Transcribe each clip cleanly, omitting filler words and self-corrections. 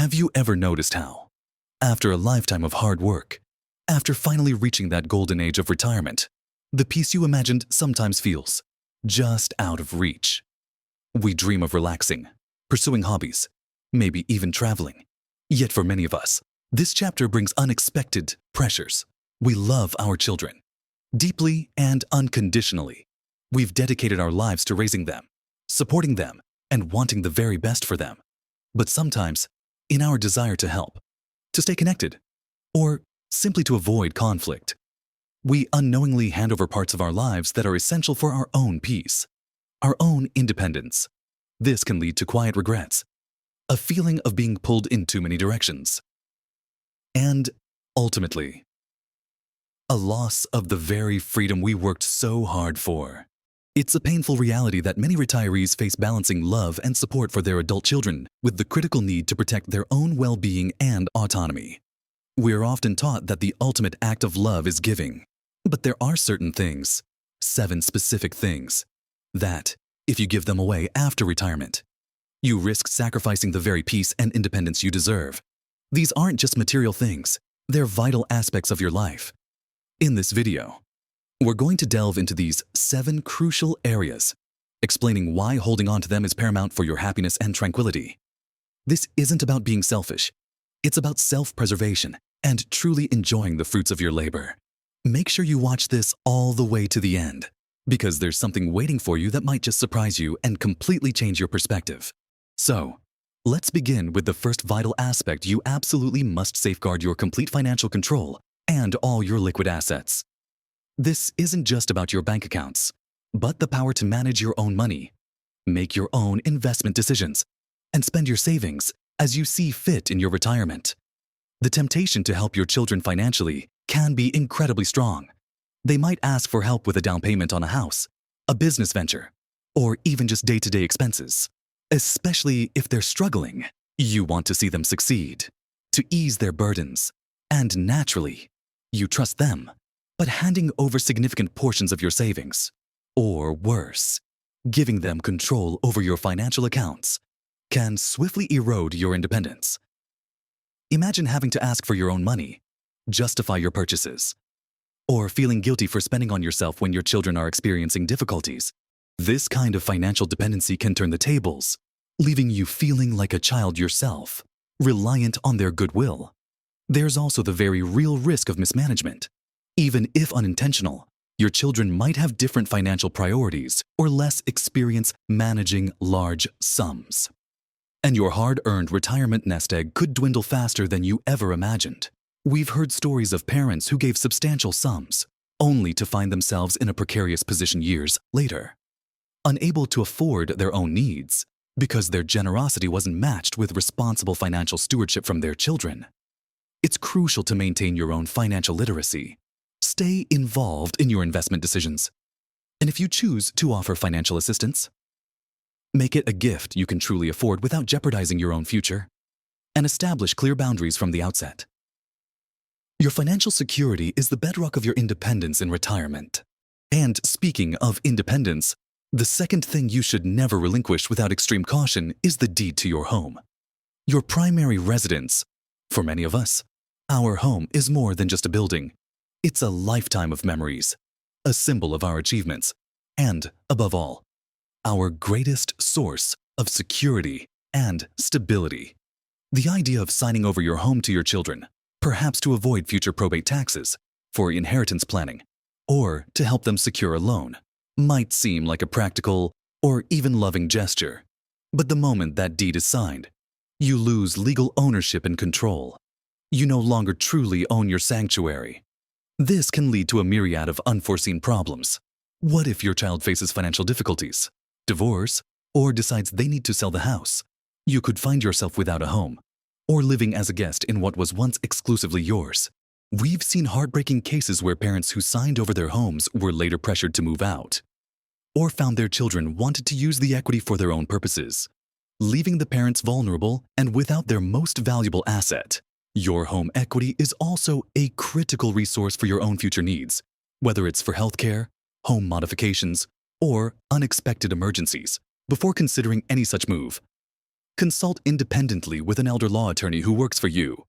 Have you ever noticed how, after a lifetime of hard work, after finally reaching that golden age of retirement, the peace you imagined sometimes feels just out of reach? We dream of relaxing, pursuing hobbies, maybe even traveling. Yet for many of us, this chapter brings unexpected pressures. We love our children, deeply and unconditionally. We've dedicated our lives to raising them, supporting them, and wanting the very best for them. But sometimes, in our desire to help, to stay connected, or simply to avoid conflict, we unknowingly hand over parts of our lives that are essential for our own peace, our own independence. This can lead to quiet regrets, a feeling of being pulled in too many directions, and ultimately, a loss of the very freedom we worked so hard for. It's a painful reality that many retirees face, balancing love and support for their adult children with the critical need to protect their own well-being and autonomy. We are often taught that the ultimate act of love is giving, but there are certain things, 7 specific things, that, if you give them away after retirement, you risk sacrificing the very peace and independence you deserve. These aren't just material things, they're vital aspects of your life. In this video, we're going to delve into these 7 crucial areas, explaining why holding on to them is paramount for your happiness and tranquility. This isn't about being selfish. It's about self-preservation and truly enjoying the fruits of your labor. Make sure you watch this all the way to the end, because there's something waiting for you that might just surprise you and completely change your perspective. So, let's begin with the first vital aspect. You absolutely must safeguard your complete financial control and all your liquid assets. This isn't just about your bank accounts, but the power to manage your own money, make your own investment decisions, and spend your savings as you see fit in your retirement. The temptation to help your children financially can be incredibly strong. They might ask for help with a down payment on a house, a business venture, or even just day-to-day expenses. Especially if they're struggling, you want to see them succeed, to ease their burdens, and naturally, you trust them. But handing over significant portions of your savings, or worse, giving them control over your financial accounts, can swiftly erode your independence. Imagine having to ask for your own money, justify your purchases, or feeling guilty for spending on yourself when your children are experiencing difficulties. This kind of financial dependency can turn the tables, leaving you feeling like a child yourself, reliant on their goodwill. There's also the very real risk of mismanagement. Even if unintentional, your children might have different financial priorities or less experience managing large sums. And your hard-earned retirement nest egg could dwindle faster than you ever imagined. We've heard stories of parents who gave substantial sums, only to find themselves in a precarious position years later, unable to afford their own needs because their generosity wasn't matched with responsible financial stewardship from their children. It's crucial to maintain your own financial literacy. Stay involved in your investment decisions. And if you choose to offer financial assistance, make it a gift you can truly afford without jeopardizing your own future, and establish clear boundaries from the outset. Your financial security is the bedrock of your independence in retirement. And speaking of independence, the second thing you should never relinquish without extreme caution is the deed to your home. Your primary residence. For many of us, our home is more than just a building. It's a lifetime of memories, a symbol of our achievements, and, above all, our greatest source of security and stability. The idea of signing over your home to your children, perhaps to avoid future probate taxes, for inheritance planning, or to help them secure a loan, might seem like a practical or even loving gesture. But the moment that deed is signed, you lose legal ownership and control. You no longer truly own your sanctuary. This can lead to a myriad of unforeseen problems. What if your child faces financial difficulties, divorce, or decides they need to sell the house? You could find yourself without a home, or living as a guest in what was once exclusively yours. We've seen heartbreaking cases where parents who signed over their homes were later pressured to move out, or found their children wanted to use the equity for their own purposes, leaving the parents vulnerable and without their most valuable asset. Your home equity is also a critical resource for your own future needs, whether it's for healthcare, home modifications, or unexpected emergencies. Before considering any such move, Consult independently with an elder law attorney who works for you,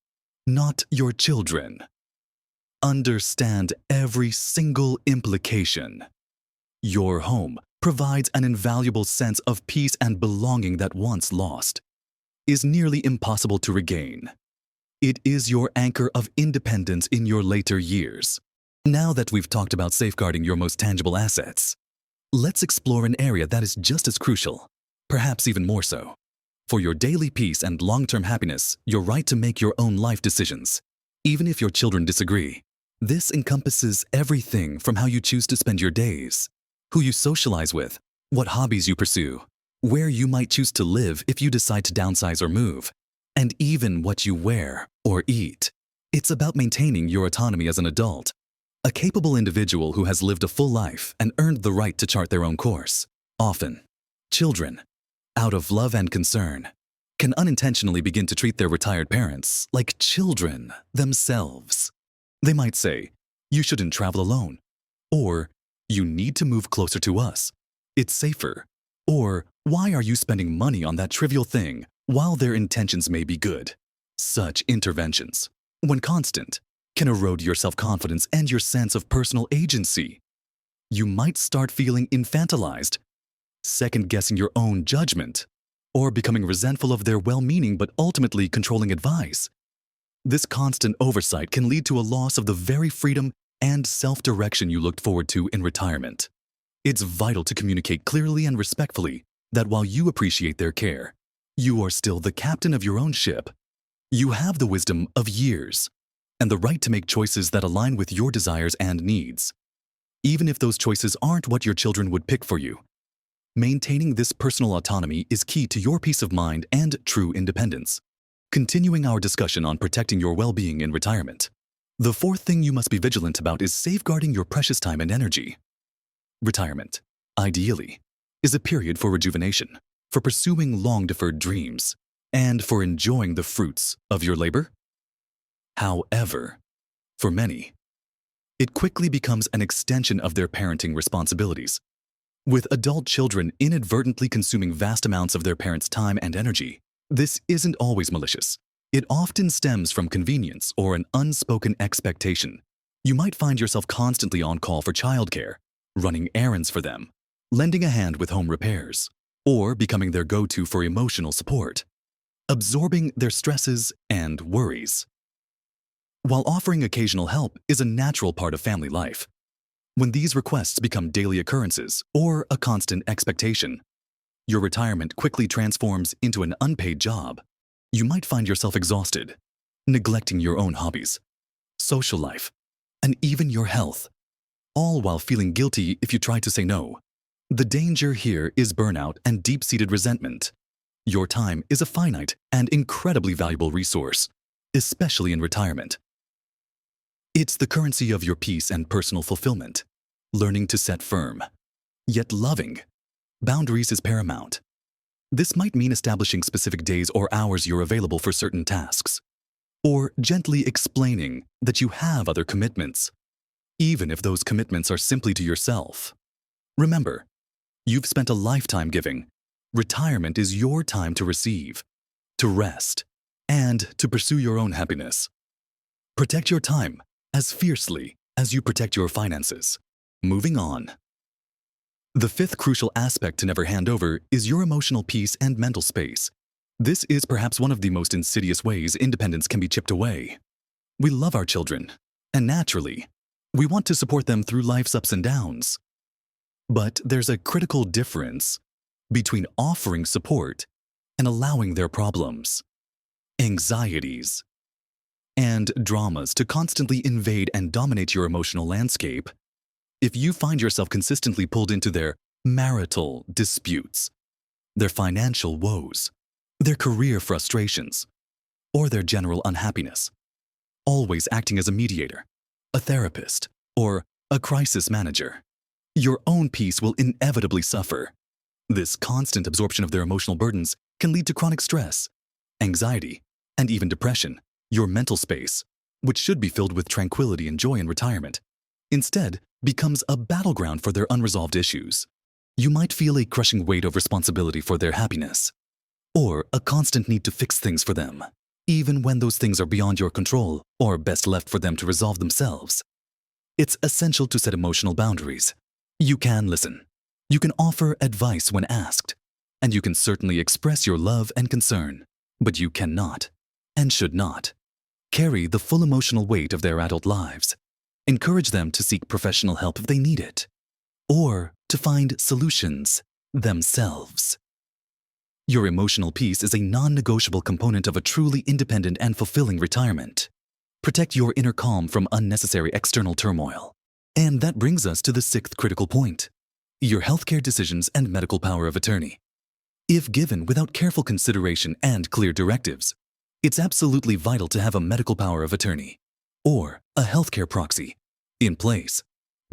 not your children. Understand every single implication. Your home provides an invaluable sense of peace and belonging that, once lost, is nearly impossible to regain. It is your anchor of independence in your later years. Now that we've talked about safeguarding your most tangible assets, let's explore an area that is just as crucial, perhaps even more so. For your daily peace and long-term happiness, your right to make your own life decisions, even if your children disagree. This encompasses everything from how you choose to spend your days, who you socialize with, what hobbies you pursue, where you might choose to live if you decide to downsize or move, and even what you wear or eat. It's about maintaining your autonomy as an adult, a capable individual who has lived a full life and earned the right to chart their own course. Often, children, out of love and concern, can unintentionally begin to treat their retired parents like children themselves. They might say, "You shouldn't travel alone," or "You need to move closer to us. It's safer," or "Why are you spending money on that trivial thing?" While their intentions may be good. Such interventions, when constant, can erode your self-confidence and your sense of personal agency. You might start feeling infantilized, second-guessing your own judgment, or becoming resentful of their well-meaning but ultimately controlling advice. This constant oversight can lead to a loss of the very freedom and self-direction you looked forward to in retirement. It's vital to communicate clearly and respectfully that while you appreciate their care, you are still the captain of your own ship. You have the wisdom of years and the right to make choices that align with your desires and needs, even if those choices aren't what your children would pick for you. Maintaining this personal autonomy is key to your peace of mind and true independence. Continuing our discussion on protecting your well-being in retirement, the fourth thing you must be vigilant about is safeguarding your precious time and energy. Retirement, ideally, is a period for rejuvenation, for pursuing long-deferred dreams, and for enjoying the fruits of your labor. However, for many, it quickly becomes an extension of their parenting responsibilities, with adult children inadvertently consuming vast amounts of their parents' time and energy. This isn't always malicious. It often stems from convenience or an unspoken expectation. You might find yourself constantly on call for childcare, running errands for them, lending a hand with home repairs, or becoming their go-to for emotional support, absorbing their stresses and worries. While offering occasional help is a natural part of family life, when these requests become daily occurrences or a constant expectation, your retirement quickly transforms into an unpaid job. You might find yourself exhausted, neglecting your own hobbies, social life, and even your health, all while feeling guilty if you try to say no. The danger here is burnout and deep-seated resentment. Your time is a finite and incredibly valuable resource, especially in retirement. It's the currency of your peace and personal fulfillment. Learning to set firm, yet loving, boundaries is paramount. This might mean establishing specific days or hours you're available for certain tasks, or gently explaining that you have other commitments, even if those commitments are simply to yourself. Remember, you've spent a lifetime giving. Retirement is your time to receive, to rest, and to pursue your own happiness. Protect your time as fiercely as you protect your finances. Moving on. The fifth crucial aspect to never hand over is your emotional peace and mental space. This is perhaps one of the most insidious ways independence can be chipped away. We love our children, and naturally, we want to support them through life's ups and downs. But there's a critical difference between offering support and allowing their problems, anxieties, and dramas to constantly invade and dominate your emotional landscape. If you find yourself consistently pulled into their marital disputes, their financial woes, their career frustrations, or their general unhappiness, always acting as a mediator, a therapist, or a crisis manager, your own peace will inevitably suffer. This constant absorption of their emotional burdens can lead to chronic stress, anxiety, and even depression. Your mental space, which should be filled with tranquility and joy in retirement, instead becomes a battleground for their unresolved issues. You might feel a crushing weight of responsibility for their happiness, or a constant need to fix things for them, even when those things are beyond your control or best left for them to resolve themselves. It's essential to set emotional boundaries. You can listen. You can offer advice when asked. And you can certainly express your love and concern. But you cannot, and should not, carry the full emotional weight of their adult lives. Encourage them to seek professional help if they need it, or to find solutions themselves. Your emotional peace is a non-negotiable component of a truly independent and fulfilling retirement. Protect your inner calm from unnecessary external turmoil. And that brings us to the sixth critical point: your healthcare decisions and medical power of attorney. If given without careful consideration and clear directives, it's absolutely vital to have a medical power of attorney, or a healthcare proxy, in place,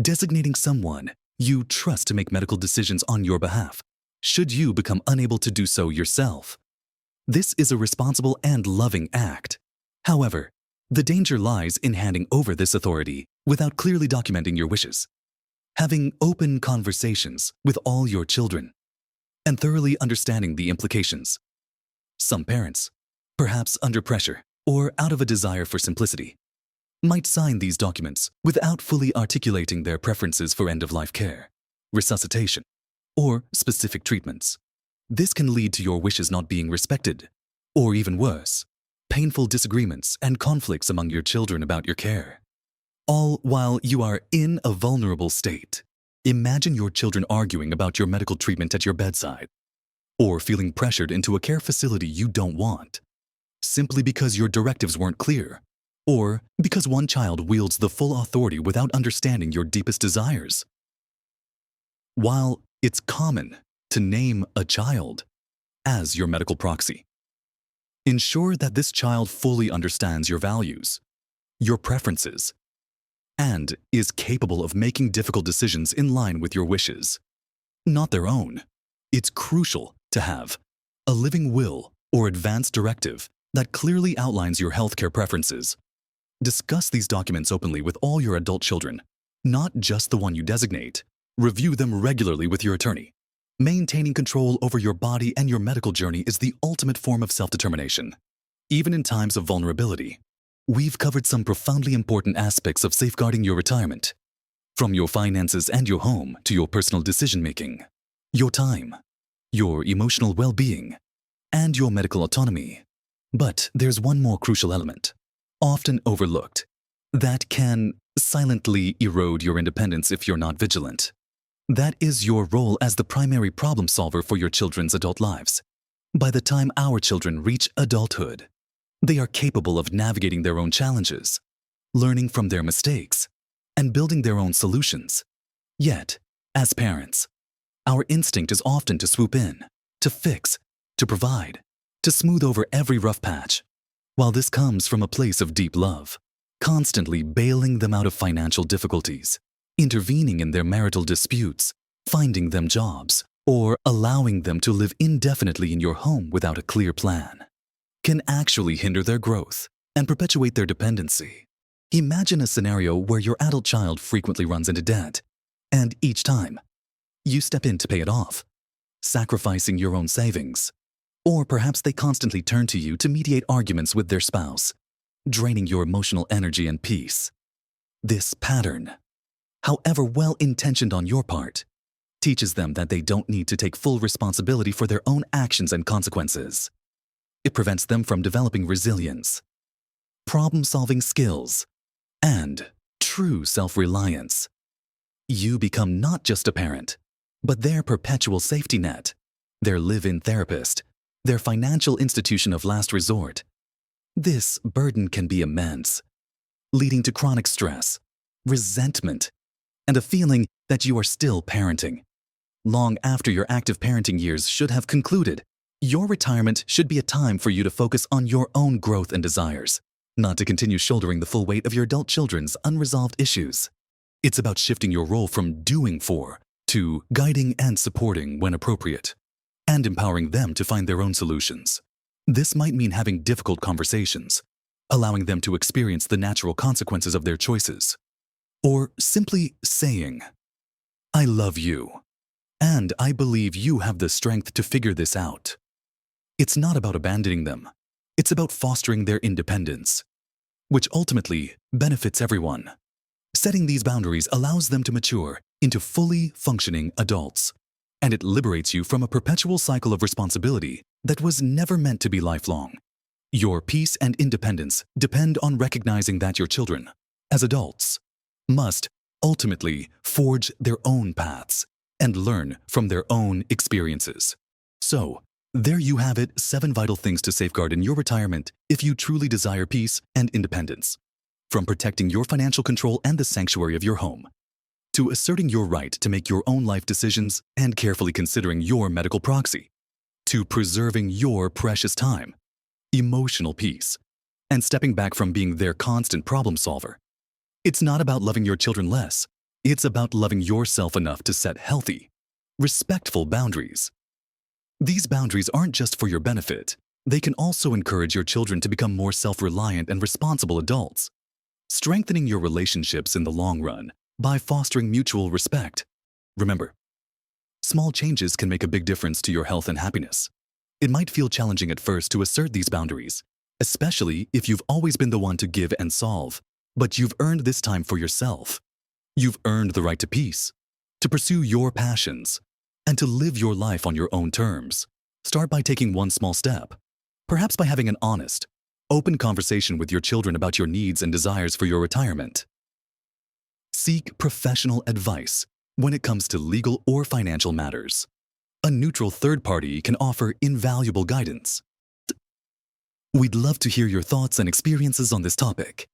designating someone you trust to make medical decisions on your behalf, should you become unable to do so yourself. This is a responsible and loving act. However, the danger lies in handing over this authority without clearly documenting your wishes. Having open conversations with all your children and thoroughly understanding the implications. Some parents, perhaps under pressure or out of a desire for simplicity, might sign these documents without fully articulating their preferences for end-of-life care, resuscitation, or specific treatments. This can lead to your wishes not being respected, or even worse, painful disagreements and conflicts among your children about your care. All while you are in a vulnerable state. Imagine your children arguing about your medical treatment at your bedside, or feeling pressured into a care facility you don't want, simply because your directives weren't clear, or because one child wields the full authority without understanding your deepest desires. While it's common to name a child as your medical proxy, ensure that this child fully understands your values, your preferences, and is capable of making difficult decisions in line with your wishes, not their own. It's crucial to have a living will or advance directive that clearly outlines your healthcare preferences. Discuss these documents openly with all your adult children, not just the one you designate. Review them regularly with your attorney. Maintaining control over your body and your medical journey is the ultimate form of self-determination. Even in times of vulnerability, we've covered some profoundly important aspects of safeguarding your retirement, from your finances and your home to your personal decision-making, your time, your emotional well-being, and your medical autonomy. But there's one more crucial element, often overlooked, that can silently erode your independence if you're not vigilant. That is your role as the primary problem solver for your children's adult lives. By the time our children reach adulthood, they are capable of navigating their own challenges, learning from their mistakes, and building their own solutions. Yet, as parents, our instinct is often to swoop in, to fix, to provide, to smooth over every rough patch. While this comes from a place of deep love, constantly bailing them out of financial difficulties, intervening in their marital disputes, finding them jobs, or allowing them to live indefinitely in your home without a clear plan, can actually hinder their growth and perpetuate their dependency. Imagine a scenario where your adult child frequently runs into debt, and each time, you step in to pay it off, sacrificing your own savings. Or perhaps they constantly turn to you to mediate arguments with their spouse, draining your emotional energy and peace. This pattern, however well-intentioned on your part, teaches them that they don't need to take full responsibility for their own actions and consequences. It prevents them from developing resilience, problem-solving skills, and true self-reliance. You become not just a parent, but their perpetual safety net, their live-in therapist, their financial institution of last resort. This burden can be immense, leading to chronic stress, resentment, and a feeling that you are still parenting. Long after your active parenting years should have concluded, your retirement should be a time for you to focus on your own growth and desires, not to continue shouldering the full weight of your adult children's unresolved issues. It's about shifting your role from doing for to guiding and supporting when appropriate, and empowering them to find their own solutions. This might mean having difficult conversations, allowing them to experience the natural consequences of their choices, or simply saying, "I love you, and I believe you have the strength to figure this out." It's not about abandoning them. It's about fostering their independence, which ultimately benefits everyone. Setting these boundaries allows them to mature into fully functioning adults, and it liberates you from a perpetual cycle of responsibility that was never meant to be lifelong. Your peace and independence depend on recognizing that your children, as adults, must ultimately forge their own paths and learn from their own experiences. So, there you have it, 7 vital things to safeguard in your retirement if you truly desire peace and independence. From protecting your financial control and the sanctuary of your home, to asserting your right to make your own life decisions and carefully considering your medical proxy, to preserving your precious time, emotional peace, and stepping back from being their constant problem solver. It's not about loving your children less. It's about loving yourself enough to set healthy, respectful boundaries. These boundaries aren't just for your benefit. They can also encourage your children to become more self-reliant and responsible adults, strengthening your relationships in the long run by fostering mutual respect. Remember, small changes can make a big difference to your health and happiness. It might feel challenging at first to assert these boundaries, especially if you've always been the one to give and solve, but you've earned this time for yourself. You've earned the right to peace, to pursue your passions, and to live your life on your own terms. Start by taking one small step, perhaps by having an honest, open conversation with your children about your needs and desires for your retirement. Seek professional advice when it comes to legal or financial matters. A neutral third party can offer invaluable guidance. We'd love to hear your thoughts and experiences on this topic.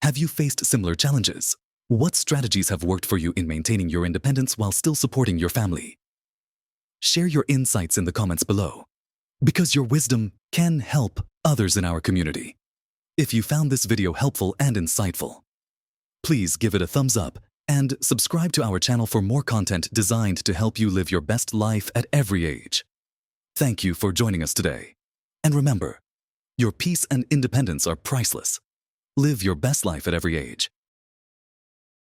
Have you faced similar challenges? What strategies have worked for you in maintaining your independence while still supporting your family? Share your insights in the comments below, because your wisdom can help others in our community. If you found this video helpful and insightful, please give it a thumbs up and subscribe to our channel for more content designed to help you live your best life at every age. Thank you for joining us today. And remember, your peace and independence are priceless. Live your best life at every age.